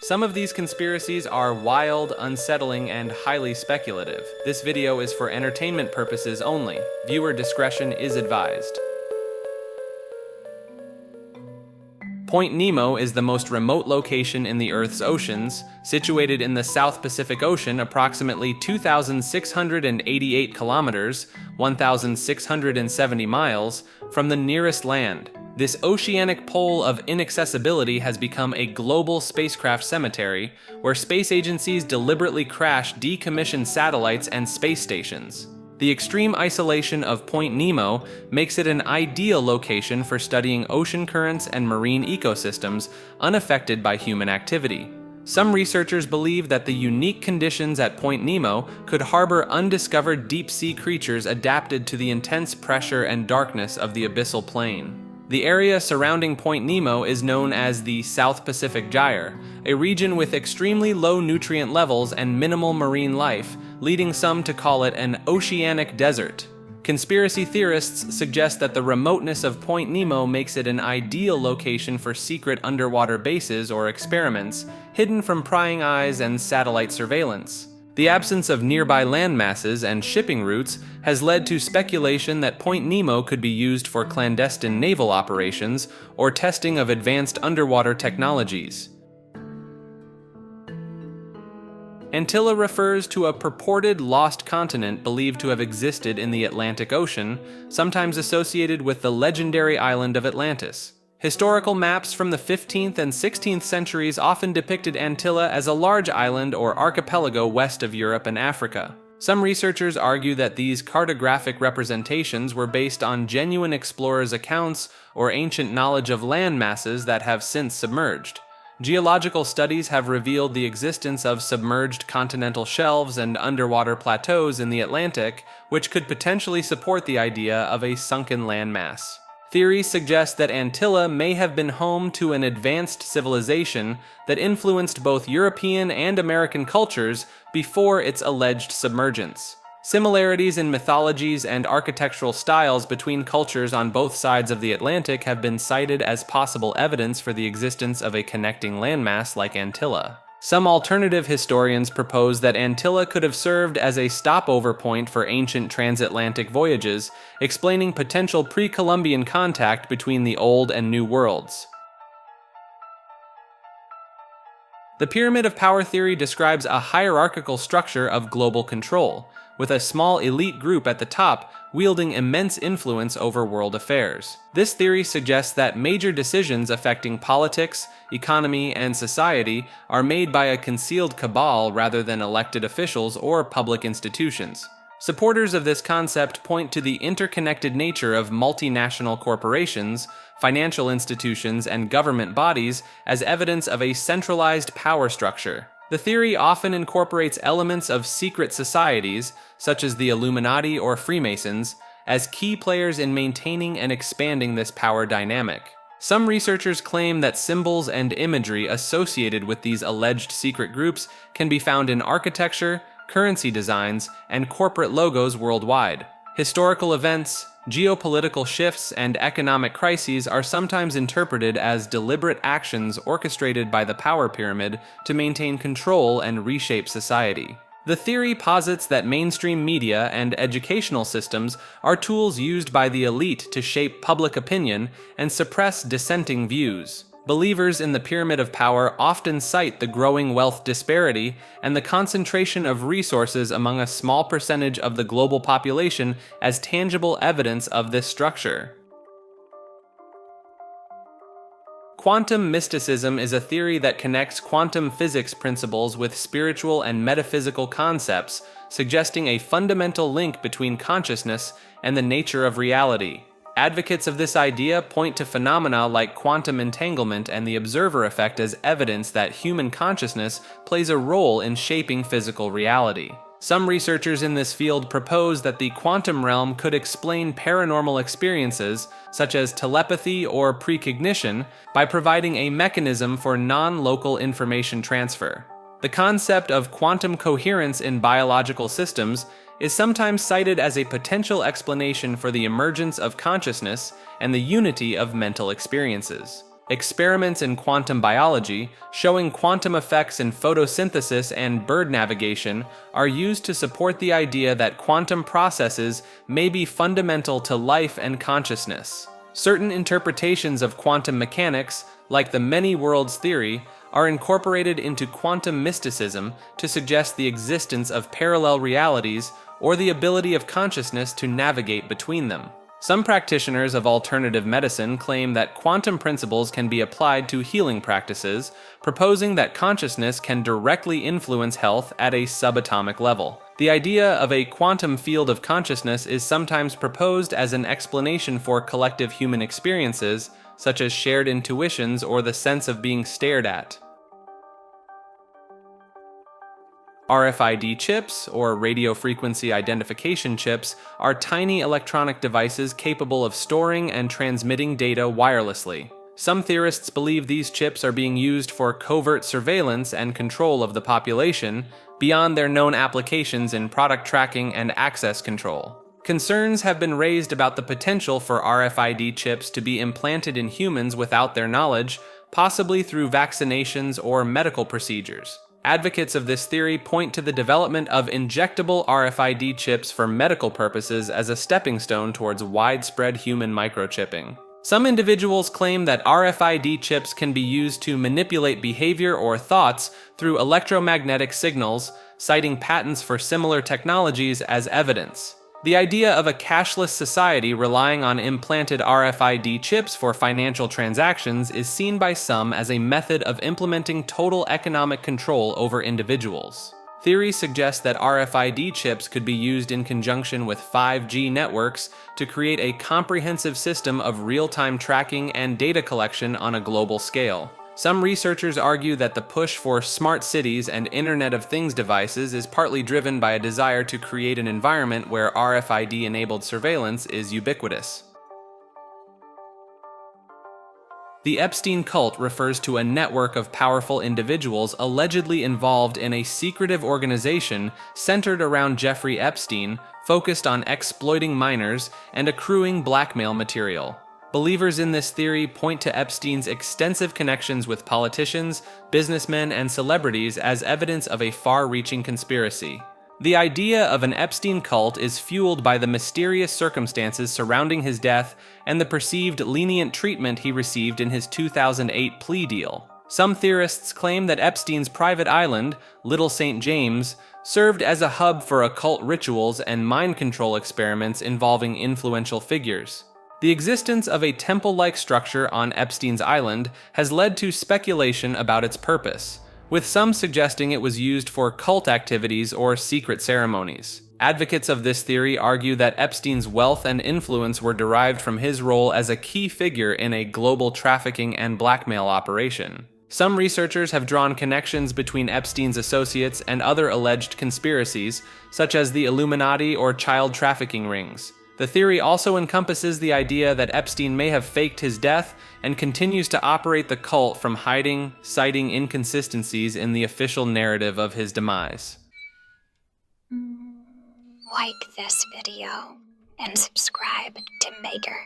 Some of these conspiracies are wild, unsettling, and highly speculative. This video is for entertainment purposes only. Viewer discretion is advised. Point Nemo is the most remote location in the Earth's oceans, situated in the South Pacific Ocean approximately 2,688 kilometers, 1,670 miles, from the nearest land. This oceanic pole of inaccessibility has become a global spacecraft cemetery, where space agencies deliberately crash decommissioned satellites and space stations. The extreme isolation of Point Nemo makes it an ideal location for studying ocean currents and marine ecosystems unaffected by human activity. Some researchers believe that the unique conditions at Point Nemo could harbor undiscovered deep-sea creatures adapted to the intense pressure and darkness of the abyssal plain. The area surrounding Point Nemo is known as the South Pacific Gyre, a region with extremely low nutrient levels and minimal marine life, leading some to call it an oceanic desert. Conspiracy theorists suggest that the remoteness of Point Nemo makes it an ideal location for secret underwater bases or experiments, hidden from prying eyes and satellite surveillance. The absence of nearby land masses and shipping routes has led to speculation that Point Nemo could be used for clandestine naval operations or testing of advanced underwater technologies. Antilla refers to a purported lost continent believed to have existed in the Atlantic Ocean, sometimes associated with the legendary island of Atlantis. Historical maps from the 15th and 16th centuries often depicted Antilla as a large island or archipelago west of Europe and Africa. Some researchers argue that these cartographic representations were based on genuine explorers' accounts or ancient knowledge of land masses that have since submerged. Geological studies have revealed the existence of submerged continental shelves and underwater plateaus in the Atlantic, which could potentially support the idea of a sunken landmass. Theories suggest that Antilla may have been home to an advanced civilization that influenced both European and American cultures before its alleged submergence. Similarities in mythologies and architectural styles between cultures on both sides of the Atlantic have been cited as possible evidence for the existence of a connecting landmass like Antilla. Some alternative historians propose that Antilla could have served as a stopover point for ancient transatlantic voyages, explaining potential pre-Columbian contact between the Old and New Worlds. The Pyramid of Power theory describes a hierarchical structure of global control, with a small elite group at the top wielding immense influence over world affairs. This theory suggests that major decisions affecting politics, economy, and society are made by a concealed cabal rather than elected officials or public institutions. Supporters of this concept point to the interconnected nature of multinational corporations, financial institutions, and government bodies as evidence of a centralized power structure. The theory often incorporates elements of secret societies, such as the Illuminati or Freemasons, as key players in maintaining and expanding this power dynamic. Some researchers claim that symbols and imagery associated with these alleged secret groups can be found in architecture, currency designs, and corporate logos worldwide. Historical events, geopolitical shifts, and economic crises are sometimes interpreted as deliberate actions orchestrated by the power pyramid to maintain control and reshape society. The theory posits that mainstream media and educational systems are tools used by the elite to shape public opinion and suppress dissenting views. Believers in the Pyramid of Power often cite the growing wealth disparity and the concentration of resources among a small percentage of the global population as tangible evidence of this structure. Quantum mysticism is a theory that connects quantum physics principles with spiritual and metaphysical concepts, suggesting a fundamental link between consciousness and the nature of reality. Advocates of this idea point to phenomena like quantum entanglement and the observer effect as evidence that human consciousness plays a role in shaping physical reality. Some researchers in this field propose that the quantum realm could explain paranormal experiences, such as telepathy or precognition, by providing a mechanism for non-local information transfer. The concept of quantum coherence in biological systems is sometimes cited as a potential explanation for the emergence of consciousness and the unity of mental experiences. Experiments in quantum biology, showing quantum effects in photosynthesis and bird navigation, are used to support the idea that quantum processes may be fundamental to life and consciousness. Certain interpretations of quantum mechanics, like the many worlds theory, are incorporated into quantum mysticism to suggest the existence of parallel realities or the ability of consciousness to navigate between them. Some practitioners of alternative medicine claim that quantum principles can be applied to healing practices, proposing that consciousness can directly influence health at a subatomic level. The idea of a quantum field of consciousness is sometimes proposed as an explanation for collective human experiences, such as shared intuitions or the sense of being stared at. RFID chips, or radio frequency identification chips, are tiny electronic devices capable of storing and transmitting data wirelessly. Some theorists believe these chips are being used for covert surveillance and control of the population, beyond their known applications in product tracking and access control. Concerns have been raised about the potential for RFID chips to be implanted in humans without their knowledge, possibly through vaccinations or medical procedures. Advocates of this theory point to the development of injectable RFID chips for medical purposes as a stepping stone towards widespread human microchipping. Some individuals claim that RFID chips can be used to manipulate behavior or thoughts through electromagnetic signals, citing patents for similar technologies as evidence. The idea of a cashless society relying on implanted RFID chips for financial transactions is seen by some as a method of implementing total economic control over individuals. Theories suggest that RFID chips could be used in conjunction with 5G networks to create a comprehensive system of real-time tracking and data collection on a global scale. Some researchers argue that the push for smart cities and Internet of Things devices is partly driven by a desire to create an environment where RFID-enabled surveillance is ubiquitous. The Epstein Cult refers to a network of powerful individuals allegedly involved in a secretive organization centered around Jeffrey Epstein, focused on exploiting minors and accruing blackmail material. Believers in this theory point to Epstein's extensive connections with politicians, businessmen, and celebrities as evidence of a far-reaching conspiracy. The idea of an Epstein cult is fueled by the mysterious circumstances surrounding his death and the perceived lenient treatment he received in his 2008 plea deal. Some theorists claim that Epstein's private island, Little St. James, served as a hub for occult rituals and mind control experiments involving influential figures. The existence of a temple-like structure on Epstein's island has led to speculation about its purpose, with some suggesting it was used for cult activities or secret ceremonies. Advocates of this theory argue that Epstein's wealth and influence were derived from his role as a key figure in a global trafficking and blackmail operation. Some researchers have drawn connections between Epstein's associates and other alleged conspiracies, such as the Illuminati or child trafficking rings. The theory also encompasses the idea that Epstein may have faked his death and continues to operate the cult from hiding, citing inconsistencies in the official narrative of his demise. Like this video and subscribe to Maker.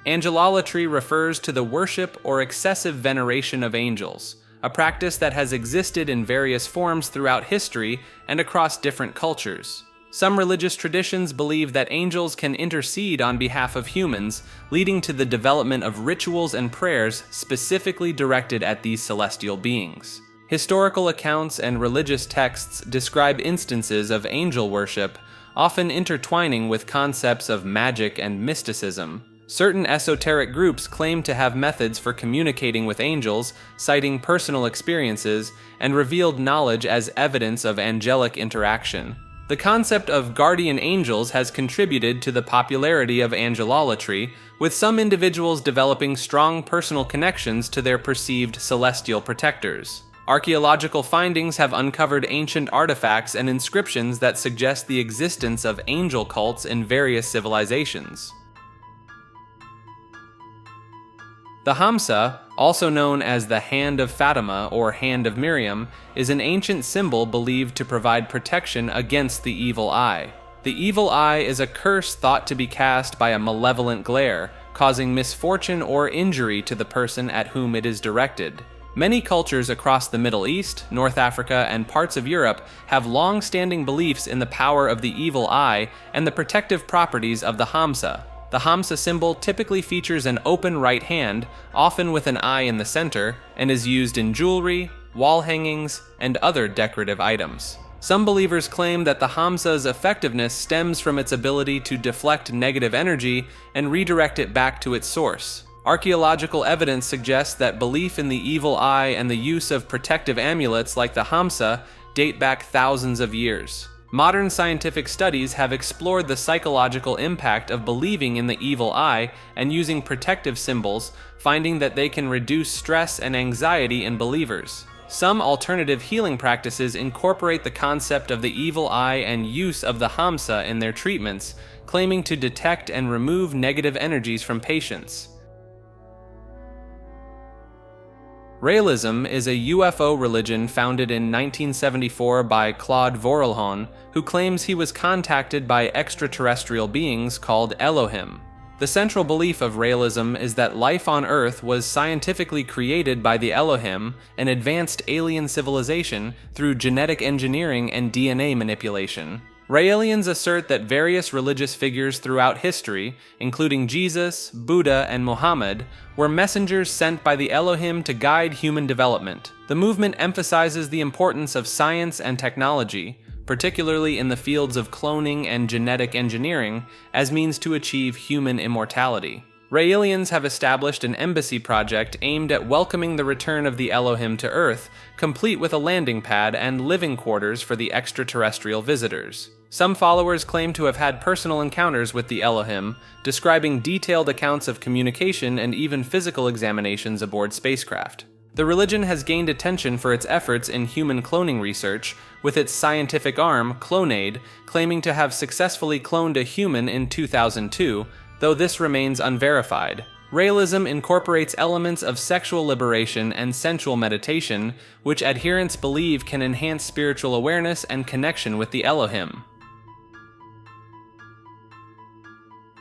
Angelolatry refers to the worship or excessive veneration of angels, a practice that has existed in various forms throughout history and across different cultures. Some religious traditions believe that angels can intercede on behalf of humans, leading to the development of rituals and prayers specifically directed at these celestial beings. Historical accounts and religious texts describe instances of angel worship, often intertwining with concepts of magic and mysticism. Certain esoteric groups claim to have methods for communicating with angels, citing personal experiences, and revealed knowledge as evidence of angelic interaction. The concept of guardian angels has contributed to the popularity of angelolatry, with some individuals developing strong personal connections to their perceived celestial protectors. Archaeological findings have uncovered ancient artifacts and inscriptions that suggest the existence of angel cults in various civilizations. The Hamsa, also known as the Hand of Fatima or Hand of Miriam, is an ancient symbol believed to provide protection against the evil eye. The evil eye is a curse thought to be cast by a malevolent glare, causing misfortune or injury to the person at whom it is directed. Many cultures across the Middle East, North Africa, and parts of Europe have long-standing beliefs in the power of the evil eye and the protective properties of the Hamsa. The Hamsa symbol typically features an open right hand, often with an eye in the center, and is used in jewelry, wall hangings, and other decorative items. Some believers claim that the Hamsa's effectiveness stems from its ability to deflect negative energy and redirect it back to its source. Archaeological evidence suggests that belief in the evil eye and the use of protective amulets like the Hamsa date back thousands of years. Modern scientific studies have explored the psychological impact of believing in the evil eye and using protective symbols, finding that they can reduce stress and anxiety in believers. Some alternative healing practices incorporate the concept of the evil eye and use of the Hamsa in their treatments, claiming to detect and remove negative energies from patients. Raelism is a UFO religion founded in 1974 by Claude Vorilhon, who claims he was contacted by extraterrestrial beings called Elohim. The central belief of Raelism is that life on Earth was scientifically created by the Elohim, an advanced alien civilization, through genetic engineering and DNA manipulation. Raelians assert that various religious figures throughout history, including Jesus, Buddha, and Muhammad, were messengers sent by the Elohim to guide human development. The movement emphasizes the importance of science and technology, particularly in the fields of cloning and genetic engineering, as means to achieve human immortality. Raelians have established an embassy project aimed at welcoming the return of the Elohim to Earth, complete with a landing pad and living quarters for the extraterrestrial visitors. Some followers claim to have had personal encounters with the Elohim, describing detailed accounts of communication and even physical examinations aboard spacecraft. The religion has gained attention for its efforts in human cloning research, with its scientific arm, Clonaid, claiming to have successfully cloned a human in 2002, though this remains unverified. Raelism incorporates elements of sexual liberation and sensual meditation, which adherents believe can enhance spiritual awareness and connection with the Elohim.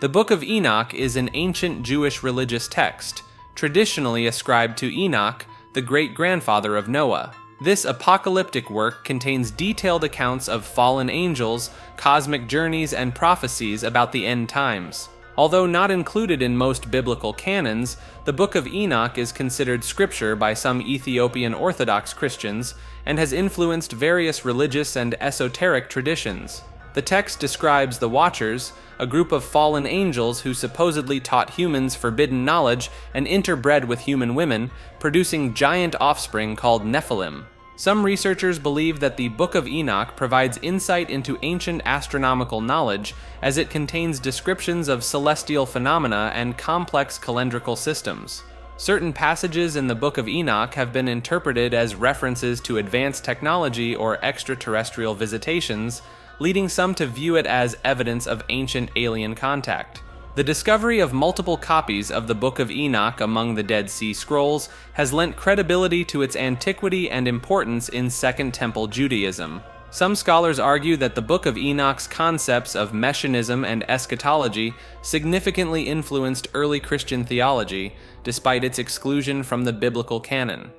The Book of Enoch is an ancient Jewish religious text, traditionally ascribed to Enoch, the great-grandfather of Noah. This apocalyptic work contains detailed accounts of fallen angels, cosmic journeys, and prophecies about the end times. Although not included in most biblical canons, the Book of Enoch is considered scripture by some Ethiopian Orthodox Christians and has influenced various religious and esoteric traditions. The text describes the Watchers, a group of fallen angels who supposedly taught humans forbidden knowledge and interbred with human women, producing giant offspring called Nephilim. Some researchers believe that the Book of Enoch provides insight into ancient astronomical knowledge, as it contains descriptions of celestial phenomena and complex calendrical systems. Certain passages in the Book of Enoch have been interpreted as references to advanced technology or extraterrestrial visitations, leading some to view it as evidence of ancient alien contact. The discovery of multiple copies of the Book of Enoch among the Dead Sea Scrolls has lent credibility to its antiquity and importance in Second Temple Judaism. Some scholars argue that the Book of Enoch's concepts of messianism and eschatology significantly influenced early Christian theology, despite its exclusion from the biblical canon.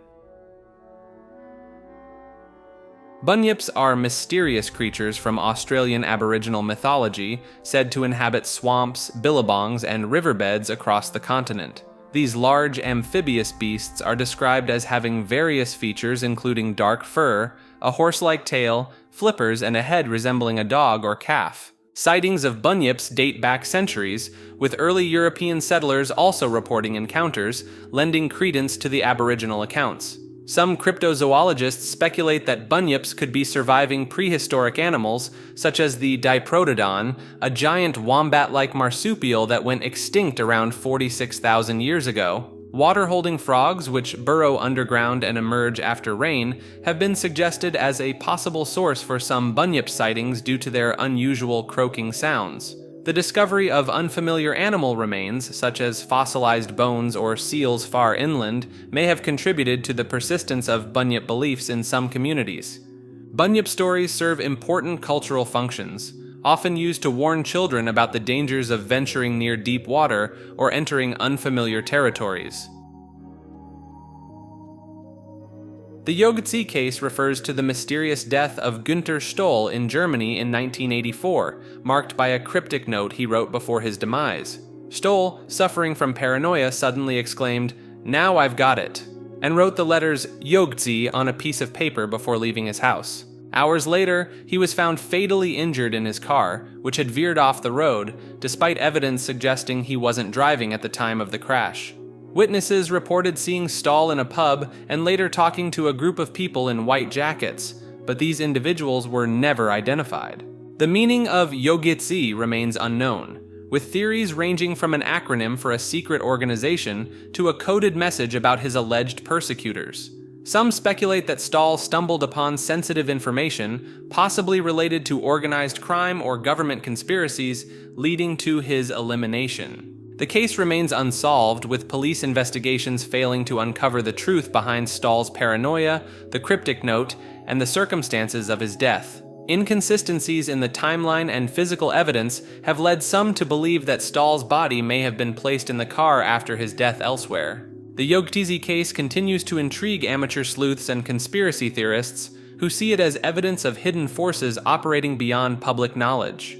Bunyips are mysterious creatures from Australian Aboriginal mythology, said to inhabit swamps, billabongs, and riverbeds across the continent. These large amphibious beasts are described as having various features including dark fur, a horse-like tail, flippers, and a head resembling a dog or calf. Sightings of bunyips date back centuries, with early European settlers also reporting encounters, lending credence to the Aboriginal accounts. Some cryptozoologists speculate that bunyips could be surviving prehistoric animals, such as the Diprotodon, a giant wombat-like marsupial that went extinct around 46,000 years ago. Water-holding frogs, which burrow underground and emerge after rain, have been suggested as a possible source for some bunyip sightings due to their unusual croaking sounds. The discovery of unfamiliar animal remains, such as fossilized bones or seals far inland, may have contributed to the persistence of bunyip beliefs in some communities. Bunyip stories serve important cultural functions. often used to warn children about the dangers of venturing near deep water or entering unfamiliar territories. The YoGTZE case refers to the mysterious death of Günther Stoll in Germany in 1984, marked by a cryptic note he wrote before his demise. Stoll, suffering from paranoia, suddenly exclaimed, "Now I've got it," and wrote the letters YoGTZE on a piece of paper before leaving his house. Hours later, he was found fatally injured in his car, which had veered off the road, despite evidence suggesting he wasn't driving at the time of the crash. Witnesses reported seeing Stoll in a pub and later talking to a group of people in white jackets, but these individuals were never identified. The meaning of YoGTZE remains unknown, with theories ranging from an acronym for a secret organization to a coded message about his alleged persecutors. Some speculate that Stoll stumbled upon sensitive information, possibly related to organized crime or government conspiracies, leading to his elimination. The case remains unsolved, with police investigations failing to uncover the truth behind Stoll's paranoia, the cryptic note, and the circumstances of his death. Inconsistencies in the timeline and physical evidence have led some to believe that Stoll's body may have been placed in the car after his death elsewhere. The YoGTZE case continues to intrigue amateur sleuths and conspiracy theorists who see it as evidence of hidden forces operating beyond public knowledge.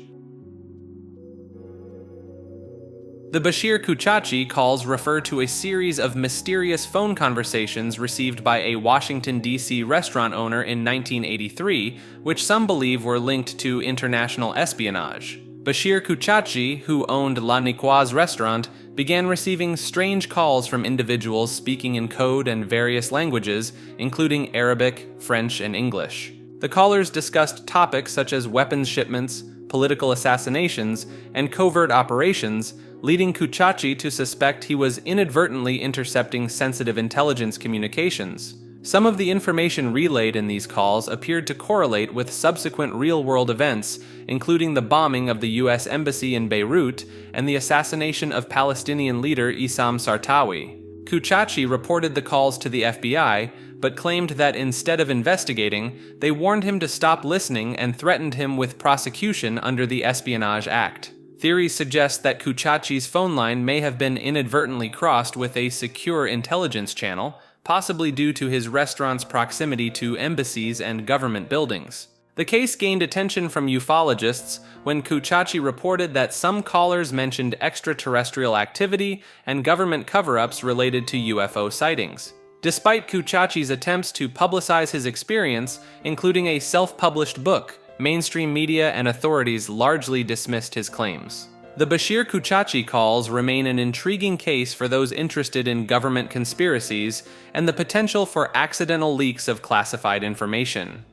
The Bashir Kouchacji calls refer to a series of mysterious phone conversations received by a Washington, D.C. restaurant owner in 1983, which some believe were linked to international espionage. Bashir Kouchacji, who owned La Niquoise restaurant, began receiving strange calls from individuals speaking in code and various languages, including Arabic, French, and English. The callers discussed topics such as weapons shipments, political assassinations, and covert operations, leading Kouchacji to suspect he was inadvertently intercepting sensitive intelligence communications. Some of the information relayed in these calls appeared to correlate with subsequent real-world events, including the bombing of the U.S. Embassy in Beirut and the assassination of Palestinian leader Issam Sartawi. Kouchacji reported the calls to the FBI, but claimed that instead of investigating, they warned him to stop listening and threatened him with prosecution under the Espionage Act. Theories suggest that Kouchatsi's phone line may have been inadvertently crossed with a secure intelligence channel, possibly due to his restaurant's proximity to embassies and government buildings. The case gained attention from ufologists when Kouchacji reported that some callers mentioned extraterrestrial activity and government cover-ups related to UFO sightings. Despite Kouchatsi's attempts to publicize his experience, including a self-published book, mainstream media and authorities largely dismissed his claims. The Bashir Kouchacji calls remain an intriguing case for those interested in government conspiracies and the potential for accidental leaks of classified information.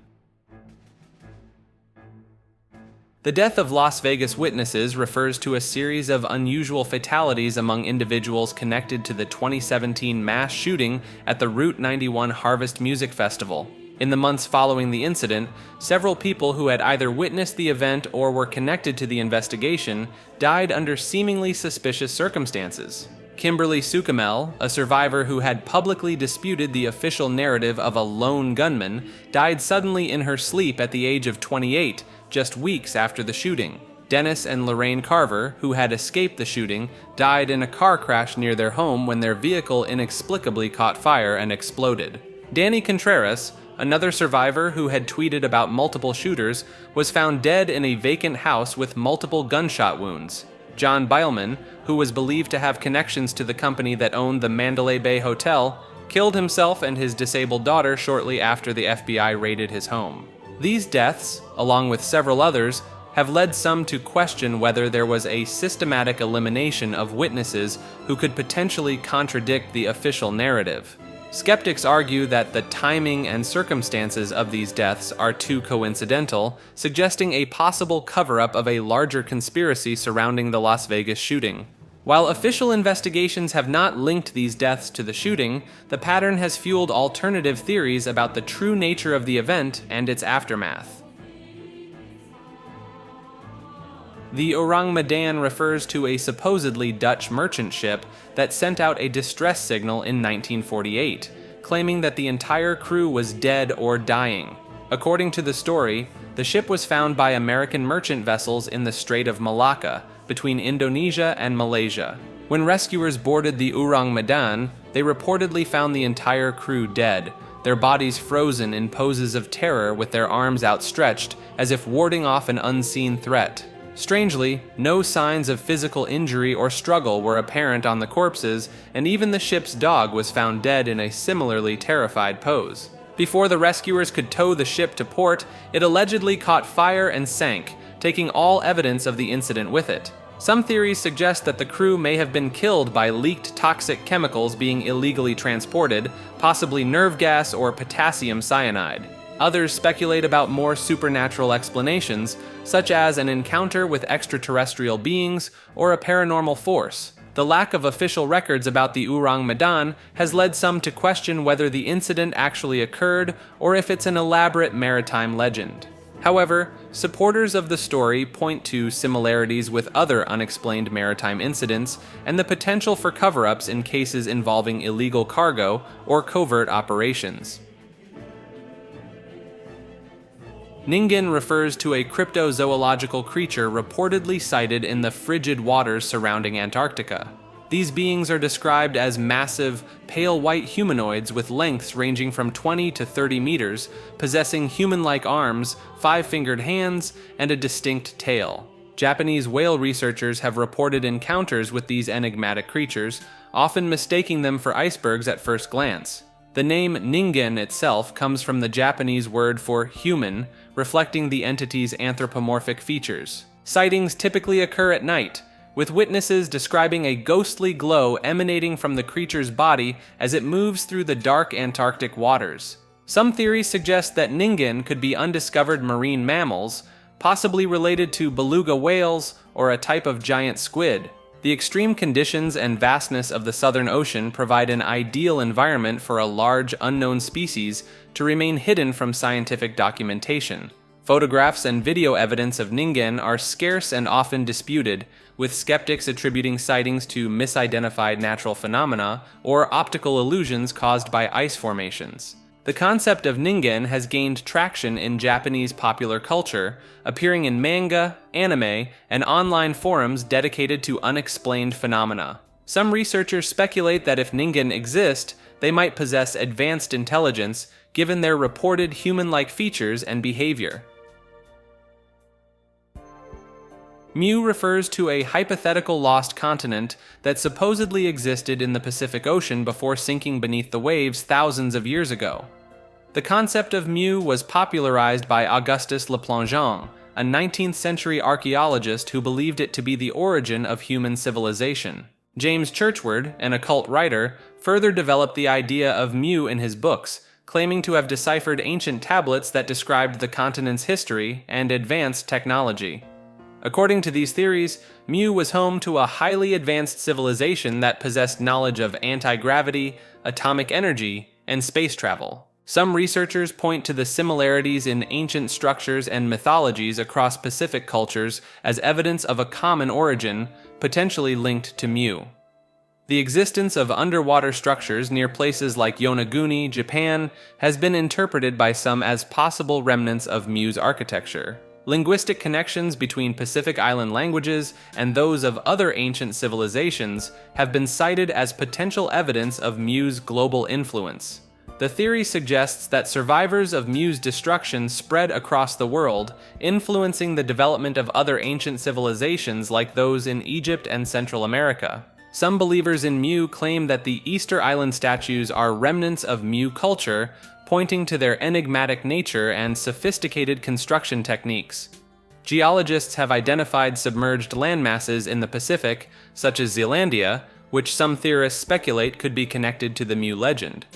The death of Las Vegas witnesses refers to a series of unusual fatalities among individuals connected to the 2017 mass shooting at the Route 91 Harvest Music Festival. In the months following the incident, several people who had either witnessed the event or were connected to the investigation died under seemingly suspicious circumstances. Kimberly Sukamel, a survivor who had publicly disputed the official narrative of a lone gunman, died suddenly in her sleep at the age of 28, just weeks after the shooting. Dennis and Lorraine Carver, who had escaped the shooting, died in a car crash near their home when their vehicle inexplicably caught fire and exploded. Danny Contreras, another survivor who had tweeted about multiple shooters, was found dead in a vacant house with multiple gunshot wounds. John Beilman, who was believed to have connections to the company that owned the Mandalay Bay Hotel, killed himself and his disabled daughter shortly after the FBI raided his home. These deaths, along with several others, have led some to question whether there was a systematic elimination of witnesses who could potentially contradict the official narrative. Skeptics argue that the timing and circumstances of these deaths are too coincidental, suggesting a possible cover-up of a larger conspiracy surrounding the Las Vegas shooting. While official investigations have not linked these deaths to the shooting, the pattern has fueled alternative theories about the true nature of the event and its aftermath. The Ourang Medan refers to a supposedly Dutch merchant ship that sent out a distress signal in 1948, claiming that the entire crew was dead or dying. According to the story, the ship was found by American merchant vessels in the Strait of Malacca, between Indonesia and Malaysia. When rescuers boarded the Ourang Medan, they reportedly found the entire crew dead, their bodies frozen in poses of terror with their arms outstretched, as if warding off an unseen threat. Strangely, no signs of physical injury or struggle were apparent on the corpses, and even the ship's dog was found dead in a similarly terrified pose. Before the rescuers could tow the ship to port, it allegedly caught fire and sank, taking all evidence of the incident with it. Some theories suggest that the crew may have been killed by leaked toxic chemicals being illegally transported, possibly nerve gas or potassium cyanide. Others speculate about more supernatural explanations, such as an encounter with extraterrestrial beings or a paranormal force. The lack of official records about the Ourang Medan has led some to question whether the incident actually occurred or if it's an elaborate maritime legend. However, supporters of the story point to similarities with other unexplained maritime incidents and the potential for cover-ups in cases involving illegal cargo or covert operations. Ningen refers to a cryptozoological creature reportedly sighted in the frigid waters surrounding Antarctica. These beings are described as massive, pale white humanoids with lengths ranging from 20 to 30 meters, possessing human-like arms, 5-fingered hands, and a distinct tail. Japanese whale researchers have reported encounters with these enigmatic creatures, often mistaking them for icebergs at first glance. The name Ningen itself comes from the Japanese word for human, reflecting the entity's anthropomorphic features. Sightings typically occur at night, with witnesses describing a ghostly glow emanating from the creature's body as it moves through the dark Antarctic waters. Some theories suggest that Ningen could be undiscovered marine mammals, possibly related to beluga whales or a type of giant squid. The extreme conditions and vastness of the Southern Ocean provide an ideal environment for a large unknown species to remain hidden from scientific documentation. Photographs and video evidence of Ningen are scarce and often disputed, with skeptics attributing sightings to misidentified natural phenomena or optical illusions caused by ice formations. The concept of Ningen has gained traction in Japanese popular culture, appearing in manga, anime, and online forums dedicated to unexplained phenomena. Some researchers speculate that if Ningen exist, they might possess advanced intelligence, given their reported human-like features and behavior. Mu refers to a hypothetical lost continent that supposedly existed in the Pacific Ocean before sinking beneath the waves thousands of years ago. The concept of Mu was popularized by Augustus Le Plongeon, a 19th century archaeologist who believed it to be the origin of human civilization. James Churchward, an occult writer, further developed the idea of Mu in his books, claiming to have deciphered ancient tablets that described the continent's history and advanced technology. According to these theories, Mu was home to a highly advanced civilization that possessed knowledge of anti-gravity, atomic energy, and space travel. Some researchers point to the similarities in ancient structures and mythologies across Pacific cultures as evidence of a common origin, potentially linked to Mu. The existence of underwater structures near places like Yonaguni, Japan, has been interpreted by some as possible remnants of Mu's architecture. Linguistic connections between Pacific Island languages and those of other ancient civilizations have been cited as potential evidence of Mu's global influence. The theory suggests that survivors of Mu's destruction spread across the world, influencing the development of other ancient civilizations like those in Egypt and Central America. Some believers in Mu claim that the Easter Island statues are remnants of Mu culture, pointing to their enigmatic nature and sophisticated construction techniques. Geologists have identified submerged landmasses in the Pacific, such as Zealandia, which some theorists speculate could be connected to the Mu legend.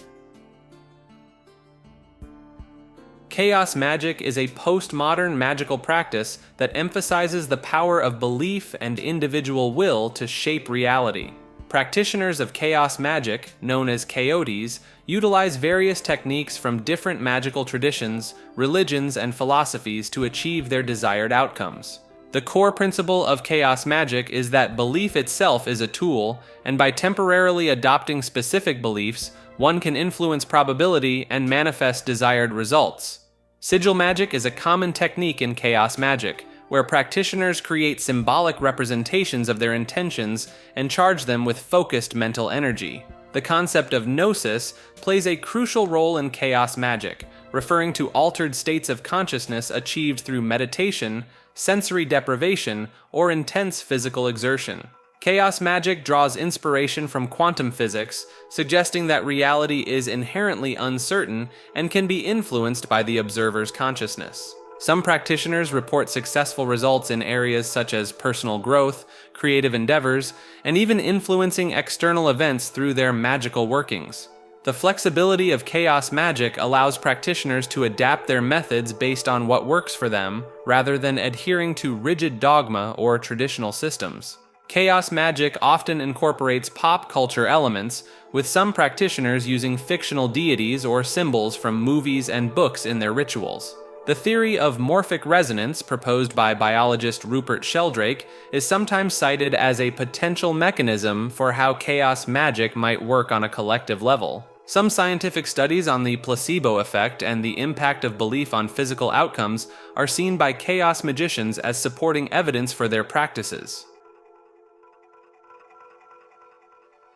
Chaos magic is a postmodern magical practice that emphasizes the power of belief and individual will to shape reality. Practitioners of chaos magic, known as coyotes, utilize various techniques from different magical traditions, religions, and philosophies to achieve their desired outcomes. The core principle of chaos magic is that belief itself is a tool, and by temporarily adopting specific beliefs, one can influence probability and manifest desired results. Sigil magic is a common technique in chaos magic, where practitioners create symbolic representations of their intentions and charge them with focused mental energy. The concept of gnosis plays a crucial role in chaos magic, referring to altered states of consciousness achieved through meditation, sensory deprivation, or intense physical exertion. Chaos magic draws inspiration from quantum physics, suggesting that reality is inherently uncertain and can be influenced by the observer's consciousness. Some practitioners report successful results in areas such as personal growth, creative endeavors, and even influencing external events through their magical workings. The flexibility of chaos magic allows practitioners to adapt their methods based on what works for them, rather than adhering to rigid dogma or traditional systems. Chaos magic often incorporates pop culture elements, with some practitioners using fictional deities or symbols from movies and books in their rituals. The theory of morphic resonance, proposed by biologist Rupert Sheldrake, is sometimes cited as a potential mechanism for how chaos magic might work on a collective level. Some scientific studies on the placebo effect and the impact of belief on physical outcomes are seen by chaos magicians as supporting evidence for their practices.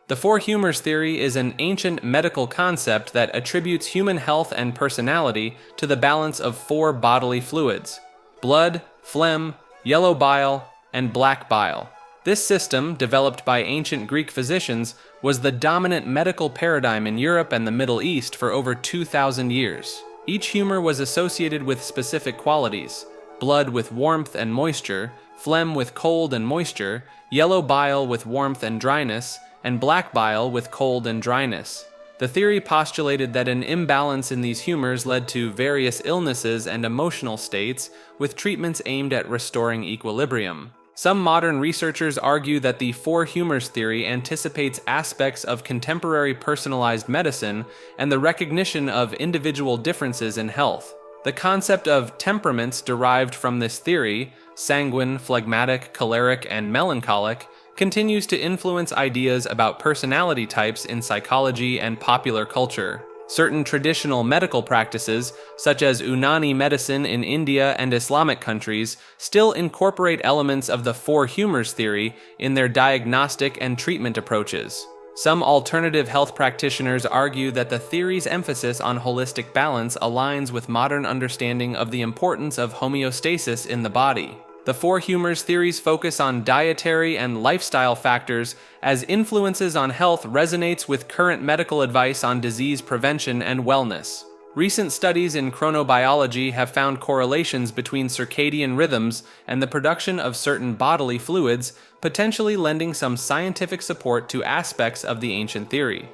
The four humors theory is an ancient medical concept that attributes human health and personality to the balance of four bodily fluids: blood, phlegm, yellow bile, and black bile. This system, developed by ancient Greek physicians, was the dominant medical paradigm in Europe and the Middle East for over 2,000 years. Each humor was associated with specific qualities: blood with warmth and moisture, phlegm with cold and moisture, yellow bile with warmth and dryness, and black bile with cold and dryness. The theory postulated that an imbalance in these humors led to various illnesses and emotional states, with treatments aimed at restoring equilibrium. Some modern researchers argue that the four humors theory anticipates aspects of contemporary personalized medicine and the recognition of individual differences in health. The concept of temperaments derived from this theory, sanguine, phlegmatic, choleric, and melancholic, continues to influence ideas about personality types in psychology and popular culture. Certain traditional medical practices, such as Unani medicine in India and Islamic countries, still incorporate elements of the four humors theory in their diagnostic and treatment approaches. Some alternative health practitioners argue that the theory's emphasis on holistic balance aligns with modern understanding of the importance of homeostasis in the body. The four humors theories focus on dietary and lifestyle factors as influences on health resonates with current medical advice on disease prevention and wellness. Recent studies in chronobiology have found correlations between circadian rhythms and the production of certain bodily fluids, potentially lending some scientific support to aspects of the ancient theory.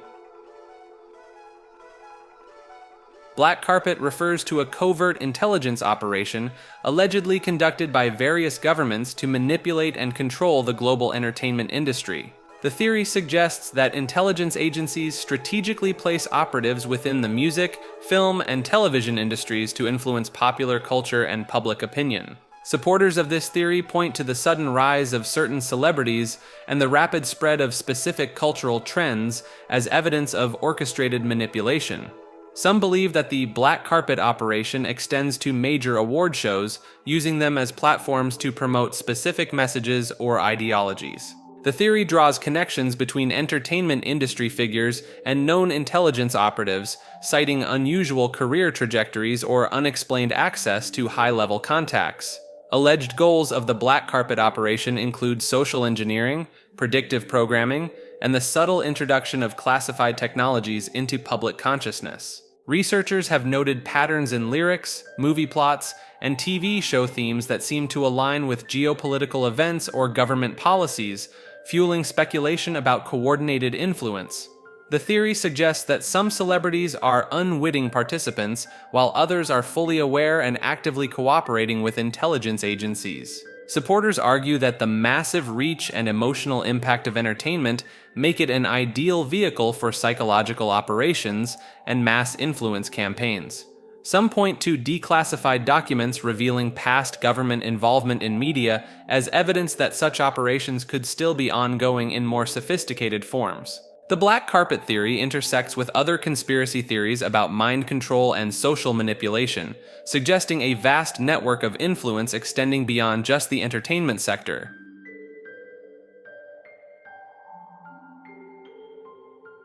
Black carpet refers to a covert intelligence operation allegedly conducted by various governments to manipulate and control the global entertainment industry. The theory suggests that intelligence agencies strategically place operatives within the music, film, and television industries to influence popular culture and public opinion. Supporters of this theory point to the sudden rise of certain celebrities and the rapid spread of specific cultural trends as evidence of orchestrated manipulation. Some believe that the black carpet operation extends to major award shows, using them as platforms to promote specific messages or ideologies. The theory draws connections between entertainment industry figures and known intelligence operatives, citing unusual career trajectories or unexplained access to high-level contacts. Alleged goals of the black carpet operation include social engineering, predictive programming, and the subtle introduction of classified technologies into public consciousness. Researchers have noted patterns in lyrics, movie plots, and TV show themes that seem to align with geopolitical events or government policies, fueling speculation about coordinated influence. The theory suggests that some celebrities are unwitting participants, while others are fully aware and actively cooperating with intelligence agencies. Supporters argue that the massive reach and emotional impact of entertainment make it an ideal vehicle for psychological operations and mass influence campaigns. Some point to declassified documents revealing past government involvement in media as evidence that such operations could still be ongoing in more sophisticated forms. The black carpet theory intersects with other conspiracy theories about mind control and social manipulation, suggesting a vast network of influence extending beyond just the entertainment sector.